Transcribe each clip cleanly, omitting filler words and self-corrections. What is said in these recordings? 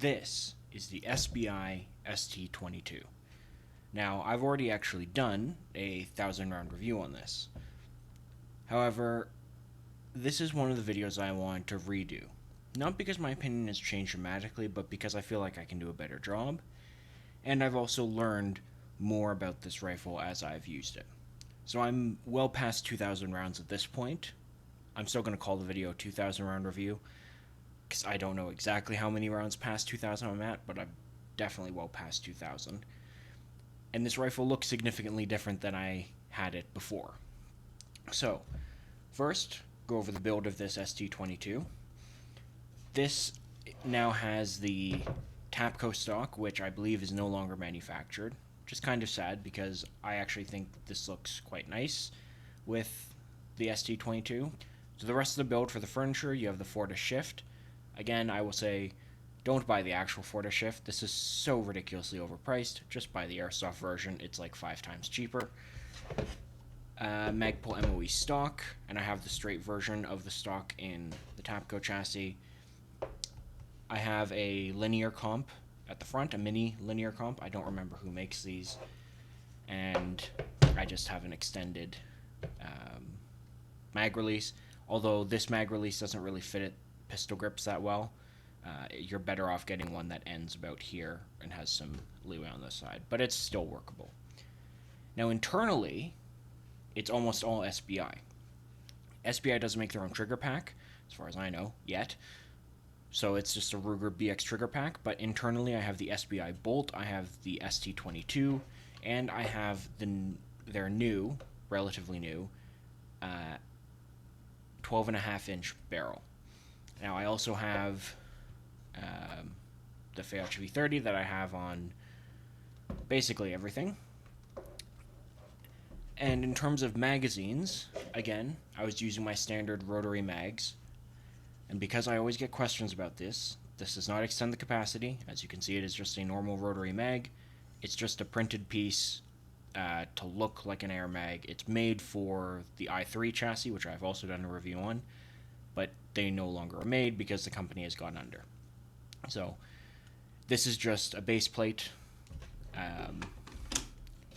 This is the SBI ST-22. Now, I've already actually done a 1,000 round review on this. However, this is one of the videos I want to redo. Not because my opinion has changed dramatically, but because I feel like I can do a better job. And I've also learned more about this rifle as I've used it. So I'm well past 2,000 rounds at this point. I'm still going to call the video a 2,000 round review, because I don't know exactly how many rounds past 2,000 I'm at, but I'm definitely well past 2,000. And this rifle looks significantly different than I had it before. So, first, go over the build of this ST-22. This now has the Tapco stock, which I believe is no longer manufactured, which is kind of sad because I actually think this looks quite nice with the ST-22. So the rest of the build for the furniture, you have the Fortis Shift. Again, I will say, don't buy the actual Fortis Shift. This is so ridiculously overpriced. Just buy the airsoft version. It's like 5 times cheaper. Magpul MOE stock, and I have the straight version of the stock in the Tapco chassis. I have a linear comp at the front, a mini linear comp. I don't remember who makes these. And I just have an extended mag release. Although this mag release doesn't really fit it pistol grips that well. You're better off getting one that ends about here and has some leeway on the side, but it's still workable. Now internally, it's almost all SBI. SBI doesn't make their own trigger pack, as far as I know, yet. So it's just a Ruger BX trigger pack, but internally I have the SBI Bolt, I have the ST-22, and I have their new, relatively new, 12.5-inch barrel. Now I also have the Fayette V30 that I have on basically everything. And in terms of magazines, again, I was using my standard rotary mags. And because I always get questions about this does not extend the capacity. As you can see, it is just a normal rotary mag. It's just a printed piece to look like an air mag. It's made for the i3 chassis, which I've also done a review on, but they no longer are made because the company has gone under. So this is just a base plate.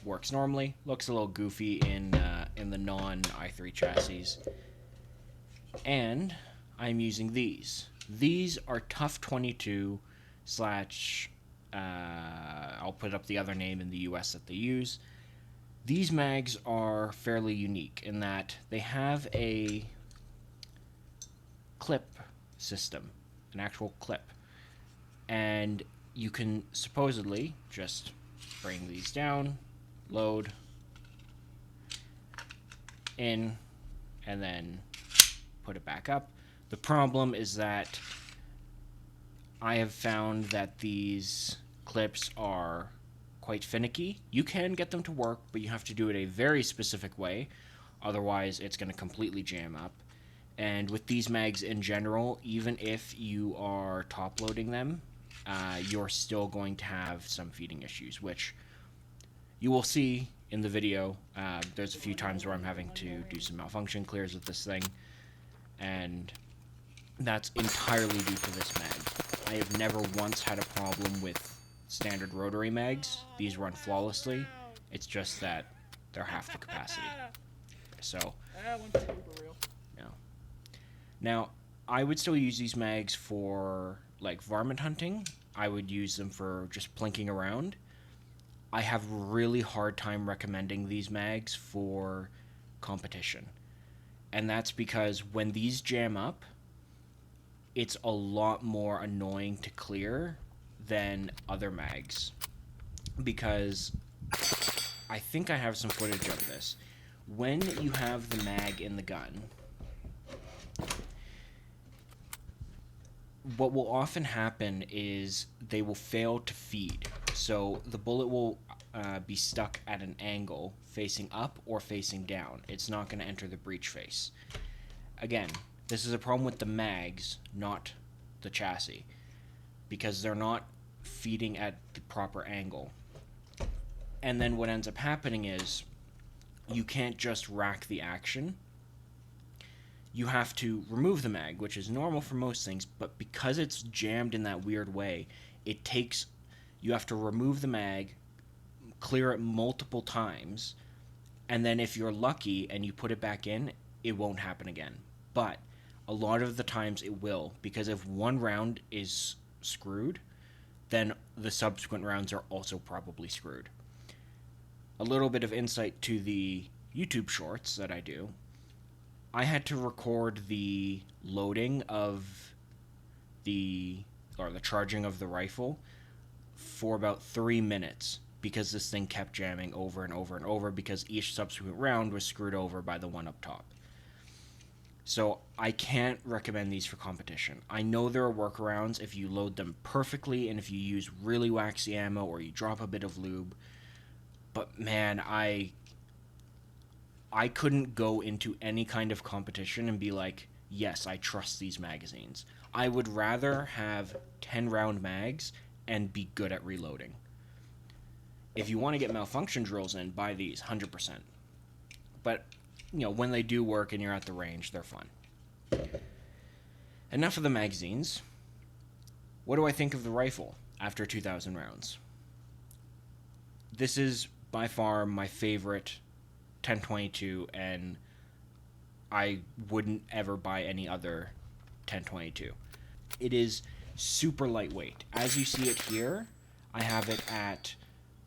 Works normally. Looks a little goofy in the non-i3 chassis. And I'm using these. These are Tough 22 slash, I'll put up the other name in the US that they use. These mags are fairly unique in that they have a clip system, an actual clip. And you can supposedly just bring these down, load, in, and then put it back up. The problem is that I have found that these clips are quite finicky. You can get them to work, but you have to do it a very specific way. Otherwise, it's going to completely jam up. And with these mags in general, even if you are top loading them, you're still going to have some feeding issues, which you will see in the video. There's a few times where I'm having to do some malfunction clears with this thing, and that's entirely due to this mag. I have never once had a problem with standard rotary mags. These run flawlessly. It's just that they're half the capacity. So, now, I would still use these mags for, like, varmint hunting. I would use them for just plinking around. I have a really hard time recommending these mags for competition. And that's because when these jam up, it's a lot more annoying to clear than other mags. Because I think I have some footage of this. When you have the mag in the gun, what will often happen is they will fail to feed. So the bullet will be stuck at an angle facing up or facing down. It's not going to enter the breech face. Again, this is a problem with the mags, not the chassis, because they're not feeding at the proper angle. And then what ends up happening is you can't just rack the action. you have to remove the mag, which is normal for most things, but because it's jammed in that weird way, you have to remove the mag, clear it multiple times, and then if you're lucky and you put it back in, it won't happen again. But a lot of the times it will, because if one round is screwed, then the subsequent rounds are also probably screwed. A little bit of insight to the YouTube shorts that I do. I had to record the loading of the charging of the rifle for about 3 minutes because this thing kept jamming over and over and over because each subsequent round was screwed over by the one up top. So I can't recommend these for competition. I know there are workarounds if you load them perfectly and if you use really waxy ammo or you drop a bit of lube. But man, I couldn't go into any kind of competition and be like, yes, I trust these magazines. I would rather have 10 round mags and be good at reloading. If you want to get malfunction drills in, buy these, 100%. But, when they do work and you're at the range, they're fun. Enough of the magazines. What do I think of the rifle after 2,000 rounds? This is by far my favorite 10-22, and I wouldn't ever buy any other 10-22. It is super lightweight. As you see it here, I have it at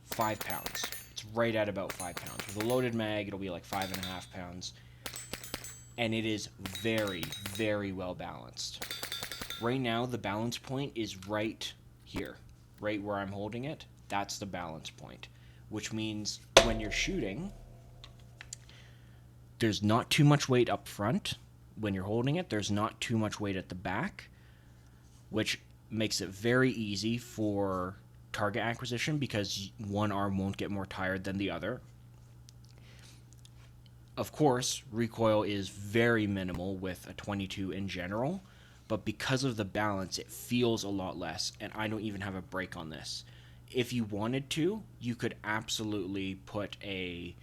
5 pounds. It's right at about 5 pounds. With a loaded mag, it'll be like 5.5 pounds. And it is very, very well balanced. Right now, the balance point is right here. Right where I'm holding it. That's the balance point. Which means when you're shooting, there's not too much weight up front when you're holding it. There's not too much weight at the back, which makes it very easy for target acquisition because one arm won't get more tired than the other. Of course, recoil is very minimal with a 22 in general, but because of the balance, it feels a lot less, and I don't even have a brake on this. If you wanted to, you could absolutely put a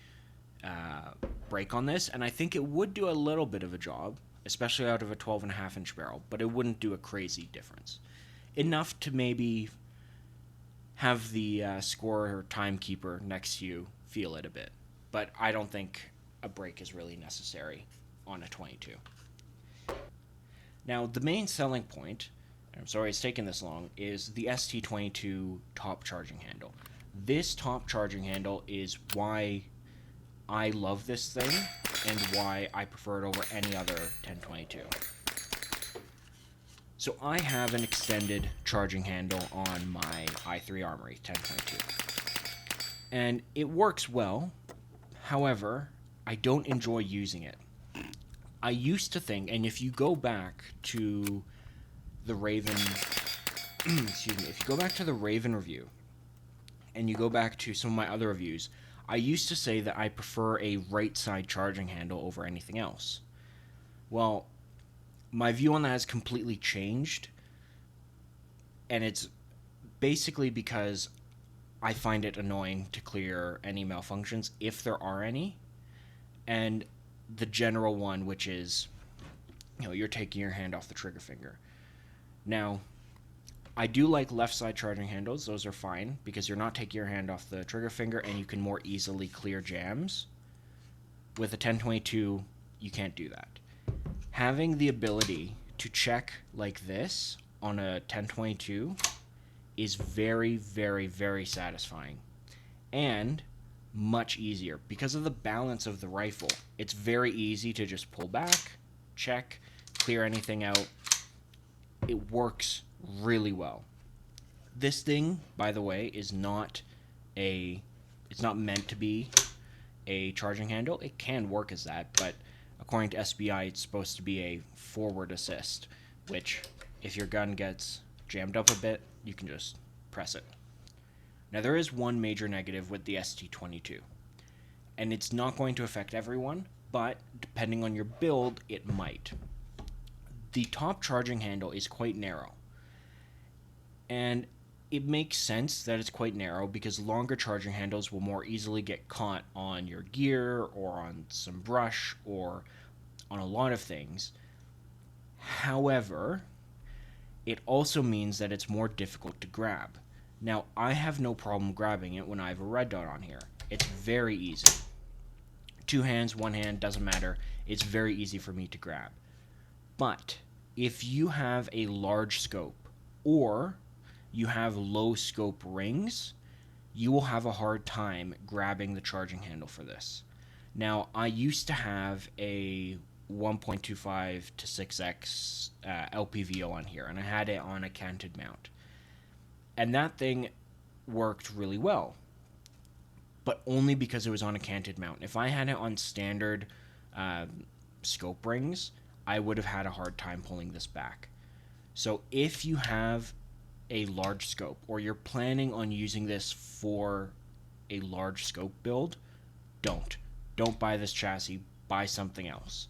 brake on this, and I think it would do a little bit of a job, especially out of a 12.5-inch barrel, but it wouldn't do a crazy difference. Enough to maybe have the scorer or timekeeper next to you feel it a bit, but I don't think a brake is really necessary on a 22. Now, the main selling point, and I'm sorry it's taken this long, is the ST-22 top charging handle. This top charging handle is why I love this thing and why I prefer it over any other 10-22. So I have an extended charging handle on my i3 Armory 10-22. And it works well, however, I don't enjoy using it. I used to think, and if you go back to the Raven, if you go back to the Raven review, and you go back to some of my other reviews, I used to say that I prefer a right side charging handle over anything else. Well, my view on that has completely changed, and it's basically because I find it annoying to clear any malfunctions, if there are any, and the general one, which is, you're taking your hand off the trigger finger. Now, I do like left side charging handles. Those are fine because you're not taking your hand off the trigger finger and you can more easily clear jams. With a 10-22, you can't do that. Having the ability to check like this on a 10-22 is very, very, very satisfying. And much easier. Because of the balance of the rifle, it's very easy to just pull back, check, clear anything out. It works really well. This thing, by the way, it's not meant to be a charging handle. It can work as that, but according to SBI, it's supposed to be a forward assist, which if your gun gets jammed up a bit, you can just press it. Now, there is one major negative with the ST-22, and it's not going to affect everyone, but depending on your build, it might. The top charging handle is quite narrow, and it makes sense that it's quite narrow because longer charging handles will more easily get caught on your gear or on some brush or on a lot of things. However, it also means that it's more difficult to grab. Now, I have no problem grabbing it when I have a red dot on here. It's very easy. 2 hands, 1 hand, doesn't matter. It's very easy for me to grab. But if you have a large scope or you have low scope rings, you will have a hard time grabbing the charging handle for this. Now, I used to have a 1.25 to 6x LPVO on here, and I had it on a canted mount. And that thing worked really well, but only because it was on a canted mount. If I had it on standard scope rings, I would have had a hard time pulling this back. So if you have a large scope, or you're planning on using this for a large scope build, don't buy this chassis, buy something else.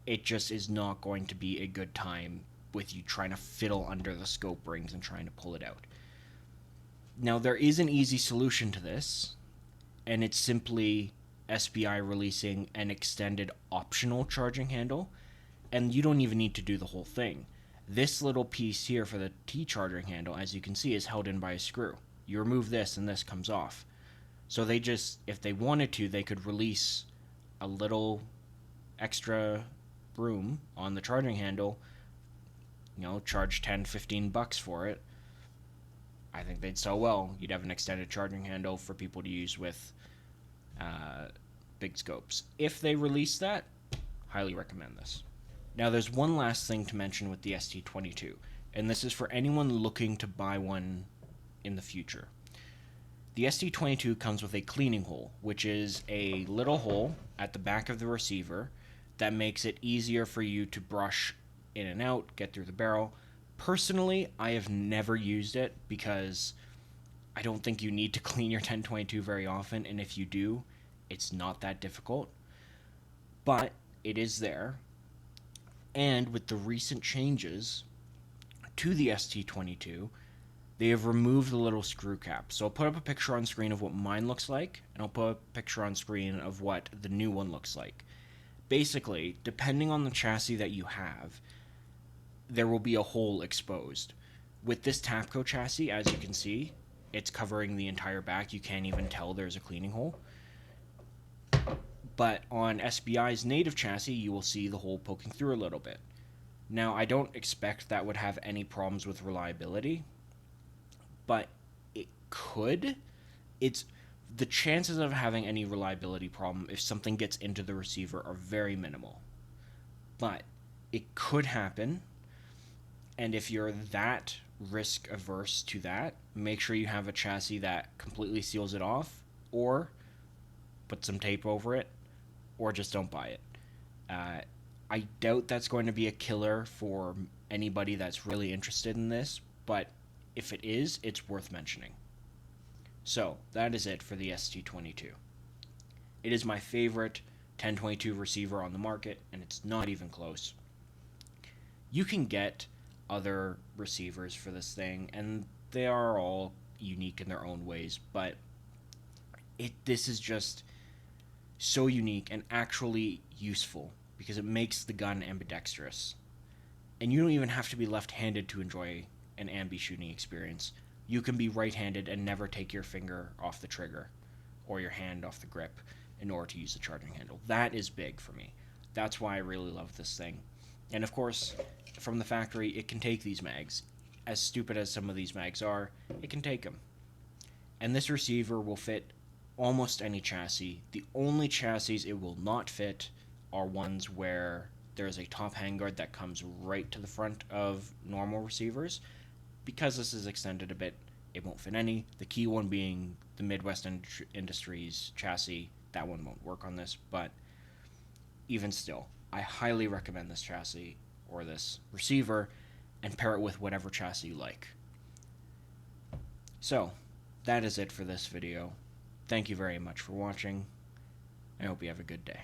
It just is not going to be a good time with you trying to fiddle under the scope rings and trying to pull it out. Now, there is an easy solution to this, and it's simply SBI releasing an extended optional charging handle, and you don't even need to do the whole thing. This little piece here for the T charging handle, as you can see, is held in by a screw. You remove this and this comes off. So they just, if they wanted to, they could release a little extra room on the charging handle, charge 10, 15 bucks for it. I think they'd sell well. You'd have an extended charging handle for people to use with big scopes. If they release that, highly recommend this. Now, there's one last thing to mention with the ST-22, and this is for anyone looking to buy one in the future. The ST-22 comes with a cleaning hole, which is a little hole at the back of the receiver that makes it easier for you to brush in and out, get through the barrel. Personally, I have never used it because I don't think you need to clean your 1022 very often, and if you do, it's not that difficult. But it is there. And with the recent changes to the ST-22, they have removed the little screw cap. So I'll put up a picture on screen of what mine looks like, and I'll put a picture on screen of what the new one looks like. Basically, depending on the chassis that you have, there will be a hole exposed. With this Tapco chassis, as you can see, it's covering the entire back. You can't even tell there's a cleaning hole. But on SBI's native chassis, you will see the hole poking through a little bit. Now, I don't expect that would have any problems with reliability, but it could. The chances of having any reliability problem if something gets into the receiver are very minimal. But it could happen, and if you're that risk averse to that, make sure you have a chassis that completely seals it off, or put some tape over it, or just don't buy it. I doubt that's going to be a killer for anybody that's really interested in this, but if it is, it's worth mentioning. So, that is it for the ST-22. It is my favorite 1022 receiver on the market, and it's not even close. You can get other receivers for this thing, and they are all unique in their own ways, but this is just so unique and actually useful because it makes the gun ambidextrous. And you don't even have to be left-handed to enjoy an ambi shooting experience. You can be right-handed and never take your finger off the trigger or your hand off the grip in order to use the charging handle. That is big for me. That's why I really love this thing. And of course, from the factory, it can take these mags. As stupid as some of these mags are, it can take them. And this receiver will fit almost any chassis. The only chassis it will not fit are ones where there's a top handguard that comes right to the front of normal receivers. Because this is extended a bit, it won't fit any. The key one being the Midwest Industries chassis. That one won't work on this, but even still, I highly recommend this chassis or this receiver and pair it with whatever chassis you like. So, that is it for this video. Thank you very much for watching. I hope you have a good day.